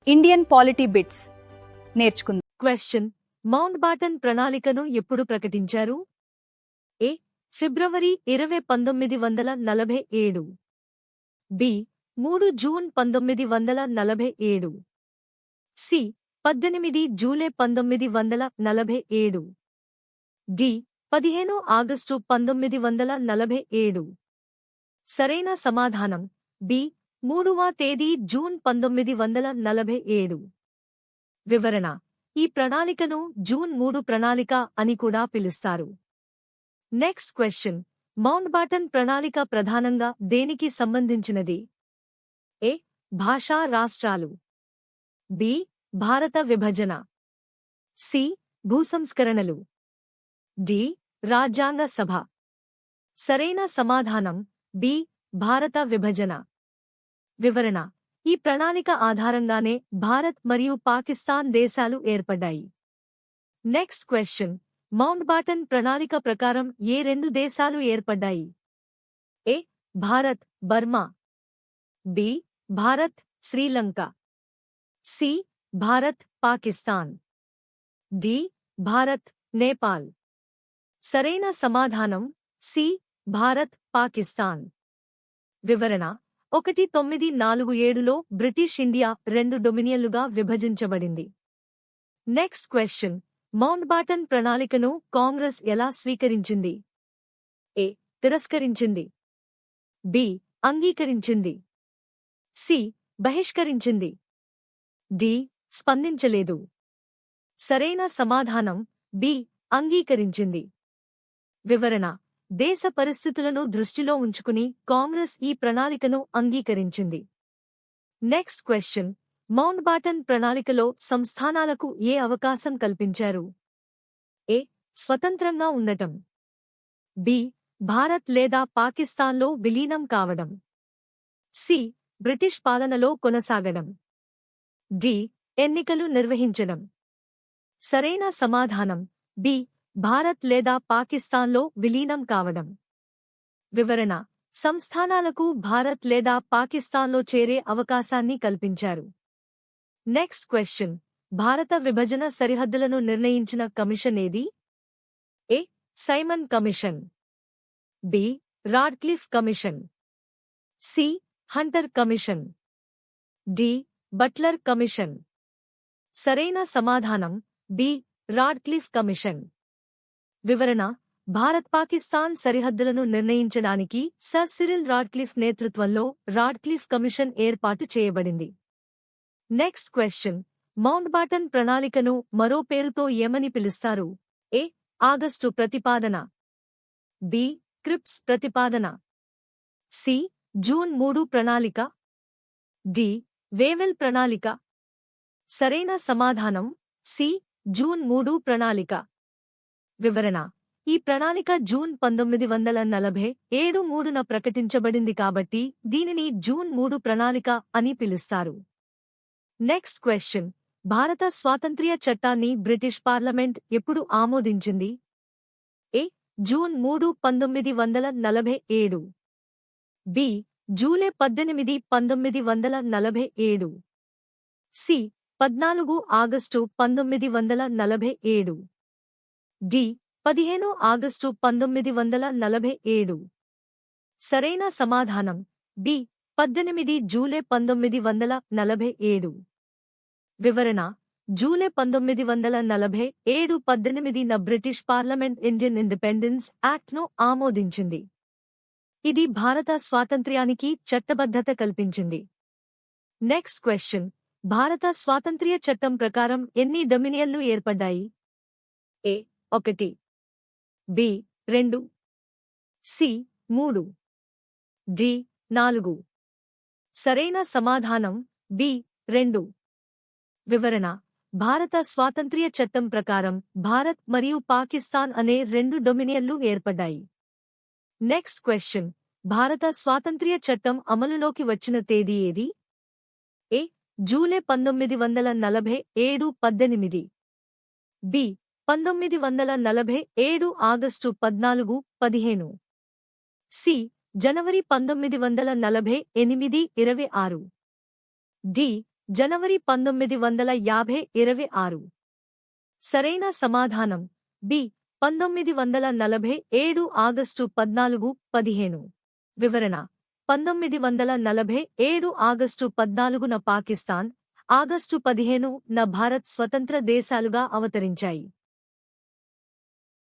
Indian polity bits నేర్చుకుందాం. Question: Mountbatten ప్రణాళికను ఎప్పుడు ప్రకటించారు? A. February 20, 1947. B. 3 June 1947. C. 18 July 1947. D. 15 August 1947. సరైన సమాధానం బి. 3వ తేదీ జూన్ 1947. వివరణ: ఈ ప్రణాళికను జూన్ 3 ప్రణాళిక అని కూడా పిలుస్తారు. నెక్స్ట్ క్వశ్చన్: మౌంట్ బాటన్ ప్రణాళిక ప్రధానంగా దేనికి సంబంధించినది? ఏ. భాషా రాష్ట్రాలు. బి. భారత విభజన. సి. భూసంస్కరణలు. డి. రాజ్యాంగ సభ. సరైన సమాధానం బి. భారత విభజన. వివరణ: ఈ ప్రణాళిక ఆధారంగానే భారత్ మరియు పాకిస్తాన్ దేశాలు ఏర్పడ్డాయి. నెక్స్ట్ క్వశ్చన్: మౌంట్ బాటన్ ప్రణాళిక ప్రకారం ఏ రెండు దేశాలు ఏర్పడ్డాయి? A. Bharat Burma. B. Bharat Sri Lanka. C. Bharat Pakistan. D. Bharat Nepal. సరైన సమాధానం సి. భారత్ పాకిస్తాన్. వివరణ: 1947లో బ్రిటిష్ ఇండియా 2 డొమినియన్లుగా విభజించబడింది. నెక్స్ట్ క్వశ్చన్: మౌంట్ బాటన్ ప్రణాళికను కాంగ్రెస్ ఎలా స్వీకరించింది? ఏ. తిరస్కరించింది. బి. అంగీకరించింది. సి. బహిష్కరించింది. డి. స్పందించలేదు. సరైన సమాధానం బి. అంగీకరించింది. వివరణ: దేశ పరిస్థితులను దృష్టిలో ఉంచుకుని కాంగ్రెస్ ఈ ప్రణాళికను అంగీకరించింది. నెక్స్ట్ క్వశ్చన్: మౌంట్ బాటన్ ప్రణాళికలో సంస్థానాలకు ఏ అవకాశం కల్పించారు? ఏ. స్వతంత్రంగా ఉండటం. బి. భారత్ లేదా పాకిస్తాన్లో విలీనం కావడం. సి. బ్రిటిష్ పాలనలో కొనసాగడం. డి. ఎన్నికలు నిర్వహించడం. సరైన సమాధానం బి. భారత్ లేదా పాకిస్తాన్లో విలీనం కావడం. వివరణ: సంస్థానాలకు భారత్ లేదా పాకిస్తాన్లో చేరే అవకాశాన్ని కల్పించారు. నెక్స్ట్ క్వశ్చన్: భారత విభజన సరిహద్దులను నిర్ణయించిన కమిషన్ ఏది? ఏ. Simon commission. B. Radcliffe commission. C. Hunter commission. D. Buttler commission. సరైన సమాధానం బి. Radcliffe commission. వివరణ: భారత్-పాకిస్తాన్ సరిహద్దులను నిర్ణయించడానికి సర్ సిరిల్ రాడ్క్లిఫ్ నేతృత్వంలో రాడ్క్లిఫ్ కమిషన్ ఏర్పాటు చేయబడింది. నెక్స్ట్ క్వశ్చన్: మౌంట్ బాటన్ ప్రణాళికను మరో పేరుతో ఏమని పిలుస్తారు? ఏ. ఆగస్టు ప్రతిపాదన. బి. క్రిప్స్ ప్రతిపాదన. సి. జూన్ 3 ప్రణాళిక. డి. వేవెల్ ప్రణాళిక. సరైన సమాధానం సి. జూన్ 3 ప్రణాళిక. వివరణ: ఈ ప్రణాళిక జూన్ 1947 3న ప్రకటించబడింది కాబట్టి దీనిని జూన్ 3 ప్రణాళిక అని పిలుస్తారు. నెక్స్ట్ క్వశ్చన్: భారత స్వాతంత్ర్య చట్టాన్ని బ్రిటిష్ పార్లమెంట్ ఎప్పుడు ఆమోదించింది? A. June 3, 1947. B. July 18, 1947. C. 14 August 1947. D. 15 August 1947. సరైన సమాధానం బి. 18 జూలై 1947. వివరణ: జూలై 1947 18న బ్రిటిష్ పార్లమెంట్ ఇండియన్ ఇండిపెండెన్స్ యాక్ట్ను ఆమోదించింది. ఇది భారత స్వాతంత్ర్యానికి చట్టబద్ధత కల్పించింది. నెక్స్ట్ క్వశ్చన్: భారత స్వాతంత్ర్య చట్టం ప్రకారం ఎన్ని డొమినియన్లు ఏర్పడ్డాయి? ఏ. 1. బి. 2. సి. 3. డి. 4. సరైన సమాధానం బి. 2. వివరణ: భారత స్వాతంత్ర్య చట్టం ప్రకారం భారత్ మరియు పాకిస్తాన్ అనే 2 డొమినియన్లు ఏర్పడ్డాయి. నెక్స్ట్ క్వశ్చన్: భారత స్వాతంత్ర్య చట్టం అమలులోకి వచ్చిన తేదీ ఏది? ఏ. జూలై 1947 18. బి. 1947 ఆగస్టు 14 15. సి. జనవరి 1948 26. డి. జనవరి 1950 సరైన సమాధానం బి 1947 ఆగస్టు 14 15 వివరణ 1947 ఆగస్టు 14న పాకిస్తాన్, ఆగస్టు 15న భారత్ స్వతంత్ర దేశాలుగా అవతరించాయి.